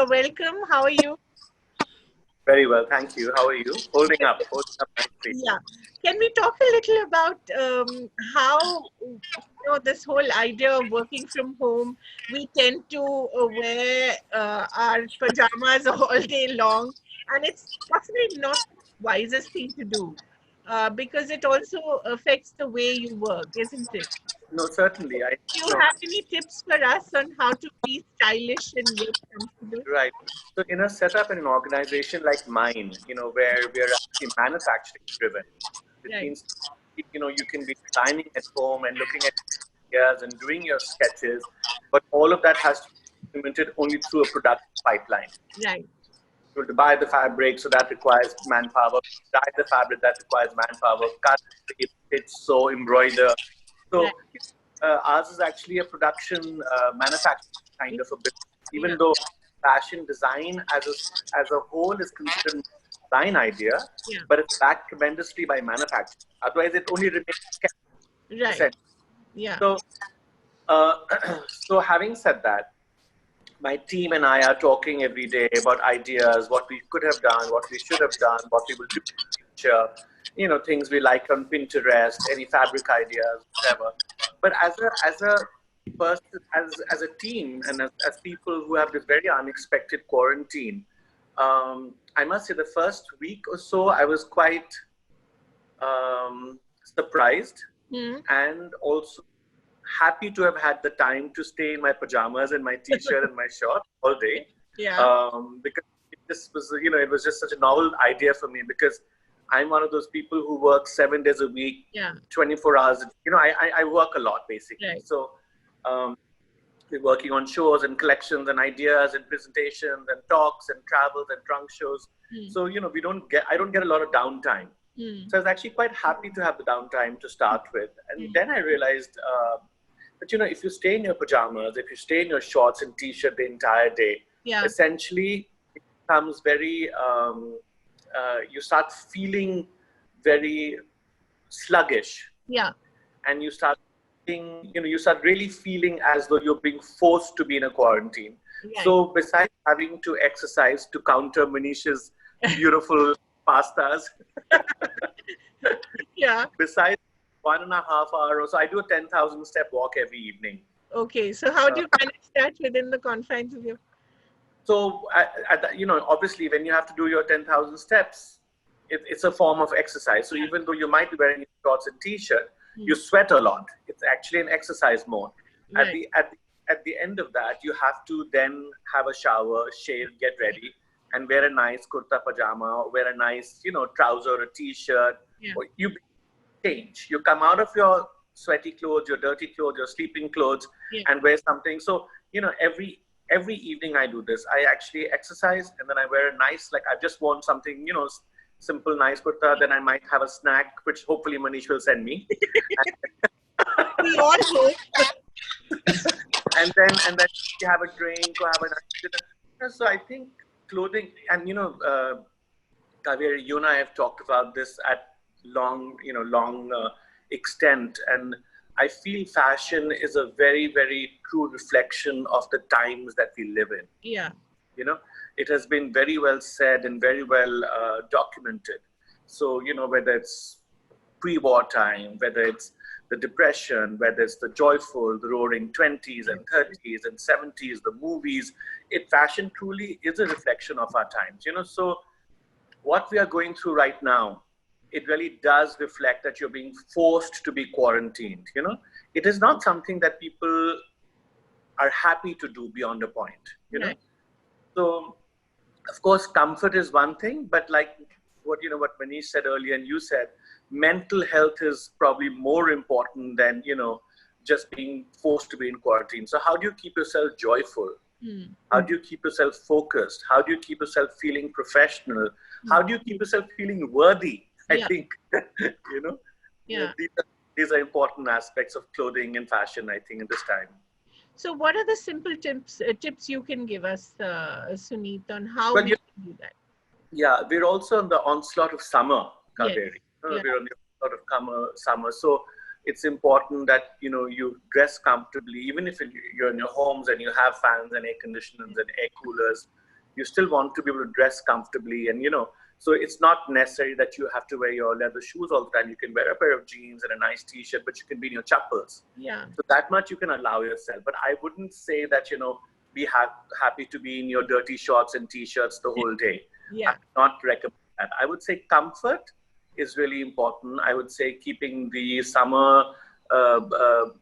Welcome. How are you? Very well, thank you. How are you? Holding up nicely. Yeah. Can we talk a little about how this whole idea of working from home? We tend to wear our pajamas all day long, and it's possibly not the wisest thing to do because it also affects the way you work, isn't it? No, certainly. Do you have any tips for us on how to be stylish and yet comfortable? Right. So in a setup in an organization like mine, where we are actually manufacturing driven, which Right. means, you can be designing at home and looking at ideas and doing your sketches, but all of that has to be implemented only through a production pipeline. Right. So to buy the fabric, so that requires manpower. Dye the fabric, that requires manpower. Cut, stitch, sew, embroider. Right. So ours is actually a production manufacturing kind of a business, even Yeah. though fashion design as a whole is considered a design idea, Yeah. but it's backed tremendously by manufacturing. Otherwise, it only remains Right. essential. Yeah. So, so having said that, my team and I are talking every day about ideas, what we could have done, what we should have done, what we will do in the future, things we like on Pinterest, any fabric ideas, whatever. But as a person, as a team, and as people who have this very unexpected quarantine, I must say the first week or so, I was quite surprised Hmm. and also happy to have had the time to stay in my pajamas and my t-shirt and my shorts all day. Yeah. Because this was, it was just such a novel idea for me because I'm one of those people who work 7 days a week, Yeah. 24 hours. I work a lot basically. Right. So we're working on shows and collections and ideas and presentations and talks and travels and trunk shows. So, I don't get a lot of downtime. So I was actually quite happy to have the downtime to start with. And then I realized that, if you stay in your pajamas, if you stay in your shorts and t-shirt the entire day, Yeah. essentially it becomes very, you start feeling very sluggish. Yeah. And you start you start really feeling as though you're being forced to be in a quarantine. Right. So besides having to exercise to counter Manisha's beautiful pastas, Yeah. besides 1.5 hours or so, I do a 10,000 step walk every evening. Okay. So how do you manage that within the confines of your? So, obviously, when you have to do your 10,000 steps, it's a form of exercise. So even though you might be wearing shorts and t-shirt, you sweat a lot. It's actually an exercise mode. Right. At the end of that, you have to then have a shower, shave, get ready, and wear a nice kurta pajama, wear a nice, trouser or a t-shirt. Yeah. Or you change. You come out of your sweaty clothes, your dirty clothes, your sleeping clothes, Yeah. and wear something. So, every evening I do this. I actually exercise and then I wear a nice, like I've just worn something, simple, nice kurta. Then I might have a snack, which hopefully Manish will send me. We all hope. and then you have a drink or have a nice dinner. So I think clothing, and Kaveri, you and I have talked about this at long extent, and I feel fashion is a very, very true reflection of the times that we live in. Yeah. It has been very well said and very well documented. So, whether it's pre-war time, whether it's the Depression, whether it's the joyful, the roaring 20s and 30s and 70s, the movies, fashion truly is a reflection of our times. So what we are going through right now, it really does reflect that you're being forced to be quarantined. It is not something that people are happy to do beyond a point. Right. So, of course, comfort is one thing, but like what Manish said earlier, and you said, mental health is probably more important than just being forced to be in quarantine. So, how do you keep yourself joyful? How do you keep yourself focused? How do you keep yourself feeling professional? How do you keep yourself feeling worthy? I think Yeah. These are important aspects of clothing and fashion, I think, at this time. So what are the simple tips you can give us, Suneet, on how Well, we can do that? Yeah, we're also on the onslaught of summer, Yes. Kaveri. Yeah. We're on the onslaught of summer. So it's important that, you dress comfortably, even if you're in your homes and you have fans and air conditioners and air coolers. You still want to be able to dress comfortably, and so it's not necessary that you have to wear your leather shoes all the time. You can wear a pair of jeans and a nice t-shirt, but you can be in your chappals. Yeah. So that much you can allow yourself. But I wouldn't say that, be happy to be in your dirty shorts and t-shirts the whole day. Yeah. I would not recommend that. I would say comfort is really important. I would say keeping the summer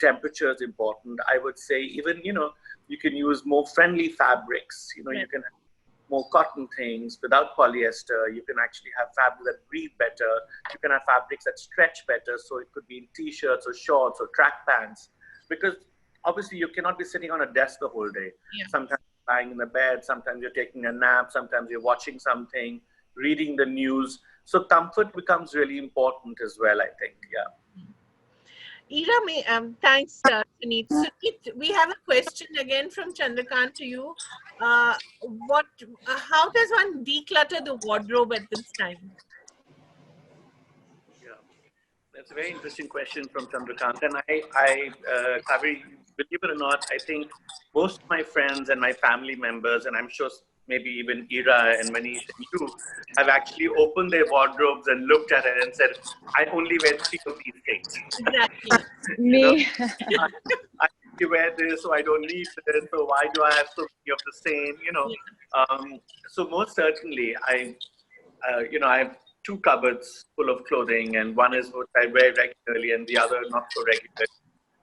temperature is important. I would say even, you can use more friendly fabrics. You can have more cotton things without polyester. You can actually have fabrics that breathe better. You can have fabrics that stretch better. So it could be in t-shirts or shorts or track pants, because obviously you cannot be sitting on a desk the whole day. Yeah. Sometimes you're lying in the bed, sometimes you're taking a nap, sometimes you're watching something, reading the news. So comfort becomes really important as well, I think. Yeah. Ira, thanks, Suneet. Suneet, we have a question again from Chandrakant to you. How does one declutter the wardrobe at this time? Yeah, that's a very interesting question from Chandrakant. And Kaveri, believe it or not, I think most of my friends and my family members, and I'm sure maybe even Ira and Manish and you, have actually opened their wardrobes and looked at it and said, I only wear 3 of these things. Exactly. Me. I wear this, so I don't need this, so why do I have so many of the same, so most certainly I have 2 cupboards full of clothing, and one is what I wear regularly and the other not so regularly,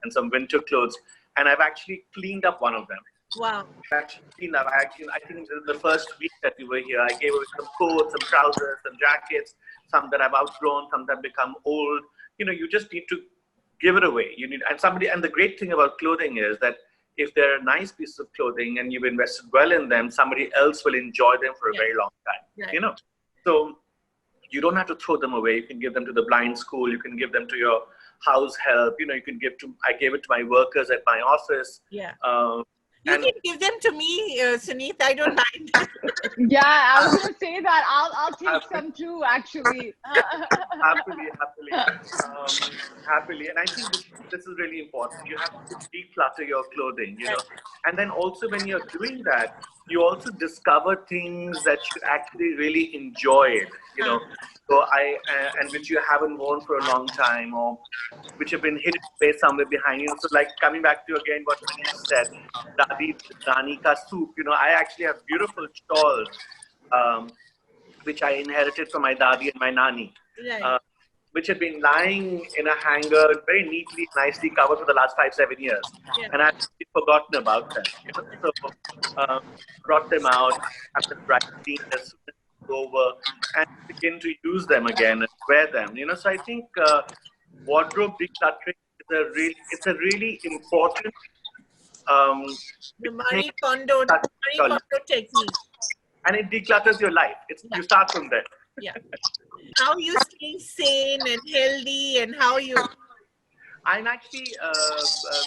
and some winter clothes, and I've actually cleaned up one of them. Wow. I think the first week that we were here, I gave away some coats, some trousers, some jackets, some that I've outgrown, some that have become old. You just need to give it away. And the great thing about clothing is that if they're nice pieces of clothing and you've invested well in them, somebody else will enjoy them for a very long time. Right. So you don't have to throw them away. You can give them to the blind school. You can give them to your house help. You can I gave it to my workers at my office. Yeah. You can give them to me, Suneet. I don't mind. Yeah, I was gonna say that. I'll take some too, actually. Happily. And I think this is really important. You have to declutter your clothing, And then also when you're doing that, you also discover things that you actually really enjoyed, So and which you haven't worn for a long time, or which have been hidden away somewhere behind you. So like coming back to again what Manish said, Dani ka soup, I actually have beautiful shawls, which I inherited from my dadi and my nani, which had been lying in a hanger, very neatly, nicely covered for the last 5-7 years. Yeah. And I've forgotten about them. So brought them out after dry clean as soon as it's over, and begin to use them again and wear them. So I think wardrobe decluttering is a really important the Marie Kondo technique. And it declutters your life. You start from there. Yeah. How you stay sane and healthy, and how you... I'm actually,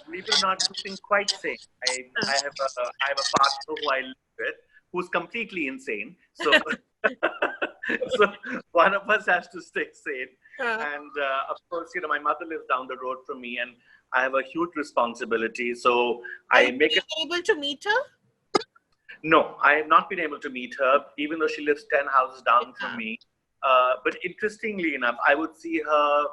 believe it or not, keeping quite sane. I have a partner who I live with who's completely insane. So, so one of us has to stay sane. And of course, my mother lives down the road from me, and I have a huge responsibility. So Are you able to meet her? No, I have not been able to meet her, even though she lives 10 houses down from me. But interestingly enough, I would see her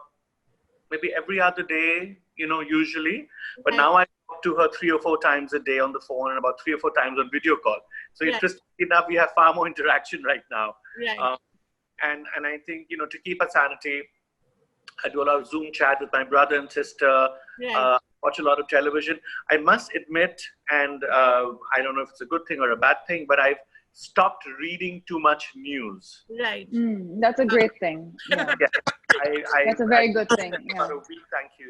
maybe every other day, usually. But now I talk to her 3 or 4 times a day on the phone, and about 3 or 4 times on video call. So interestingly enough, we have far more interaction right now. Right. And I think, to keep her sanity, I do a lot of Zoom chat with my brother and sister, watch a lot of television. I must admit, and I don't know if it's a good thing or a bad thing, but I've stopped reading too much news. Right. That's a great thing. Yeah. That's a very good thing. About a week, thank you.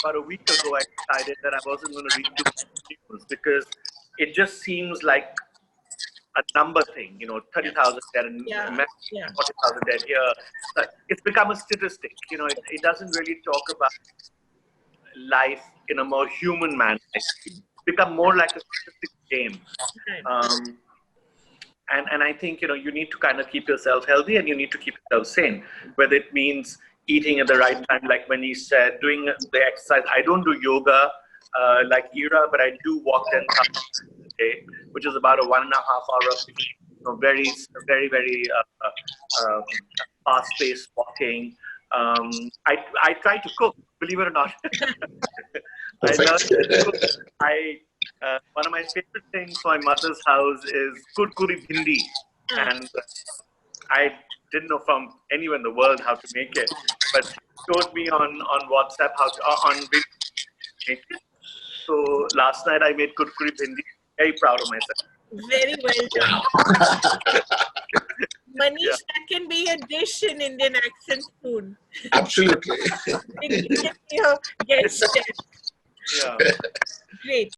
About a week ago, I decided that I wasn't going to read too much news, because it just seems like a number thing, 30,000 dead and 40,000 dead here. It's become a statistic. It doesn't really talk about life in a more human manner. It's become more like a statistic game. And I think, you need to kind of keep yourself healthy, and you need to keep yourself sane, whether it means eating at the right time, like when he said, doing the exercise. I don't do yoga like Ira, but I do walk 10 times a day, which is about a 1.5 hour very, very fast-paced walking. I try to cook, believe it or not. I learned Perfect. to cook. One of my favorite things from my mother's house is kurkuri bhindi, and I didn't know from anywhere in the world how to make it, but she showed me on WhatsApp how to, on video to make it. So last night I made kurkuri bhindi. Very proud of myself. Very well done. Manish, Yeah. that can be a dish in Indian accent soon. Absolutely. It can be a guest chef. Yeah. Great.